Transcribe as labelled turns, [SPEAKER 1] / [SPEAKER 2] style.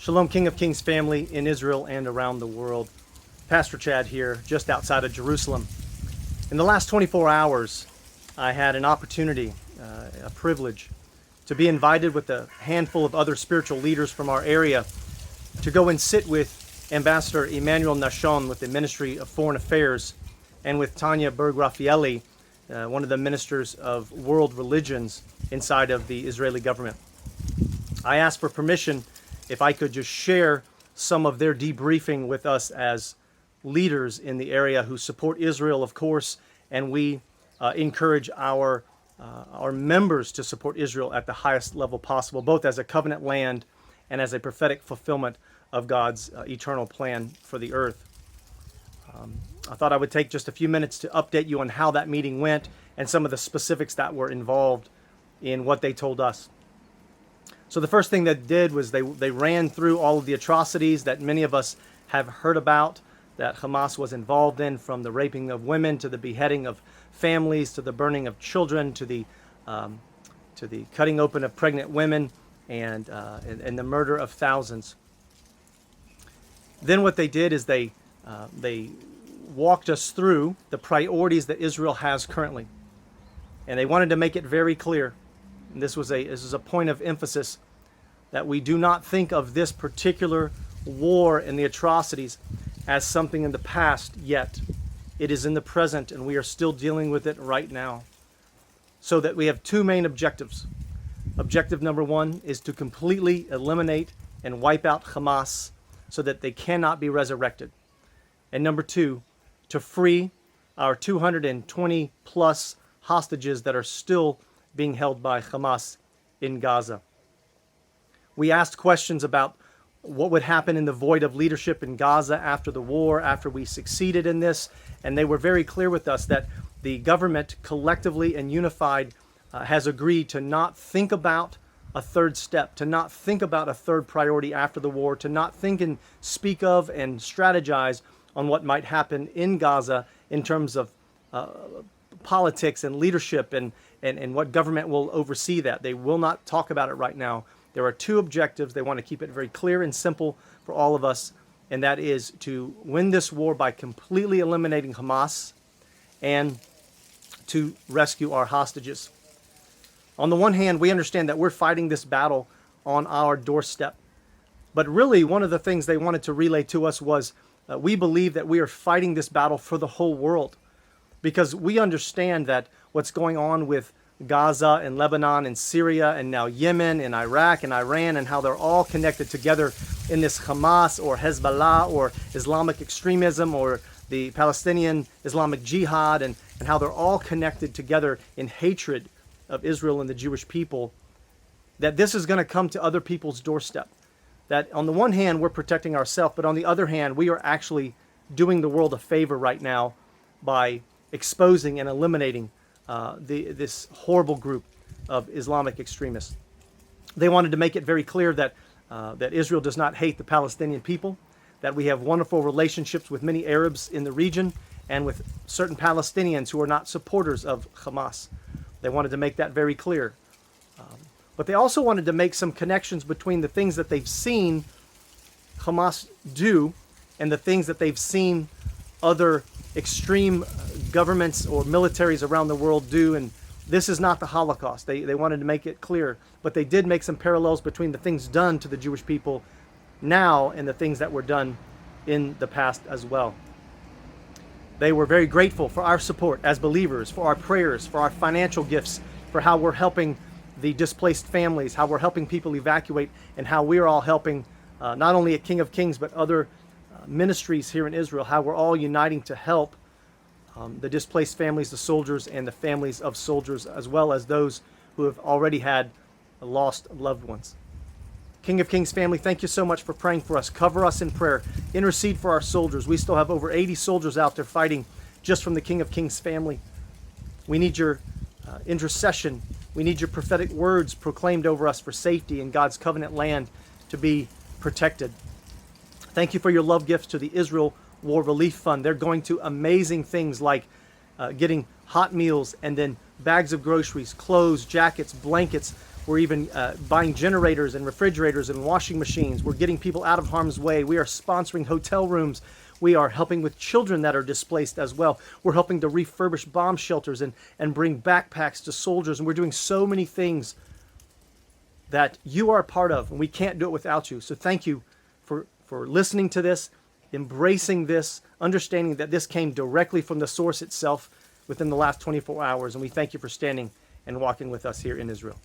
[SPEAKER 1] Shalom, King of Kings family in Israel and around the world. Pastor Chad here, just outside of Jerusalem. In the last 24 hours, I had an opportunity, a privilege, to be invited with a handful of other spiritual leaders from our area to go and sit with Ambassador Emmanuel Nashon with the Ministry of Foreign Affairs and with Tanya Berg-Raphaeli, one of the ministers of world religions inside of the Israeli government. I asked for permission if I could just share some of their debriefing with us as leaders in the area who support Israel, of course, and we encourage our members to support Israel at the highest level possible, both as a covenant land and as a prophetic fulfillment of God's eternal plan for the earth. I thought I would take just a few minutes to update you on how that meeting went and some of the specifics that were involved in what they told us. So the first thing they did was they ran through all of the atrocities that many of us have heard about, that Hamas was involved in, from the raping of women to the beheading of families to the burning of children to the cutting open of pregnant women and the murder of thousands. Then what they did is they walked us through the priorities that Israel has currently, and they wanted to make it very clear. And this was a point of emphasis, that we do not think of this particular war and the atrocities as something in the past yet. It is in the present, and we are still dealing with it right now. So that we have two main objectives. Objective number one is to completely eliminate and wipe out Hamas so that they cannot be resurrected. And number two, to free our 220 plus hostages that are still being held by Hamas in Gaza. We asked questions about what would happen in the void of leadership in Gaza after the war, after we succeeded in this, and they were very clear with us that the government collectively and unified has agreed to not think about a third step, to not think about a third priority after the war, to not think and speak of and strategize on what might happen in Gaza in terms of politics and leadership and what government will oversee that. They will not talk about it right now. There are two objectives. They want to keep it very clear and simple for all of us, and that is to win this war by completely eliminating Hamas and to rescue our hostages. On the one hand, we understand that we're fighting this battle on our doorstep. But really, one of the things they wanted to relay to us was we believe that we are fighting this battle for the whole world, because we understand that what's going on with Gaza and Lebanon and Syria and now Yemen and Iraq and Iran, and how they're all connected together in this Hamas or Hezbollah or Islamic extremism or the Palestinian Islamic Jihad, and how they're all connected together in hatred of Israel and the Jewish people, that this is going to come to other people's doorstep. That on the one hand, we're protecting ourselves, but on the other hand, we are actually doing the world a favor right now by exposing and eliminating this horrible group of Islamic extremists. They wanted to make it very clear that Israel does not hate the Palestinian people, that we have wonderful relationships with many Arabs in the region and with certain Palestinians who are not supporters of Hamas. They wanted to make that very clear. But they also wanted to make some connections between the things that they've seen Hamas do and the things that they've seen other extreme governments or militaries around the world do. And this is not the Holocaust. They wanted to make it clear. But they did make some parallels between the things done to the Jewish people now and the things that were done in the past as well. They were very grateful for our support as believers, for our prayers, for our financial gifts, for how we're helping the displaced families, how we're helping people evacuate, and how we're all helping not only at King of Kings, but other ministries here in Israel, how we're all uniting to help the displaced families, the soldiers, and the families of soldiers, as well as those who have already had lost loved ones. King of Kings family, thank you so much for praying for us. Cover us in prayer. Intercede for our soldiers. We still have over 80 soldiers out there fighting just from the King of Kings family. We need your intercession. We need your prophetic words proclaimed over us for safety in God's covenant land to be protected. Thank you for your love gifts to the Israel War Relief Fund. They're going to amazing things like getting hot meals and then bags of groceries, clothes, jackets, blankets, We're even buying generators and refrigerators and washing machines. We're getting people out of harm's way. We are sponsoring hotel rooms. We are helping with children that are displaced as well. We're helping to refurbish bomb shelters and bring backpacks to soldiers. And we're doing so many things that you are a part of, and we can't do it without you. So thank you for listening to this, embracing this, understanding that this came directly from the source itself within the last 24 hours. And we thank you for standing and walking with us here in Israel.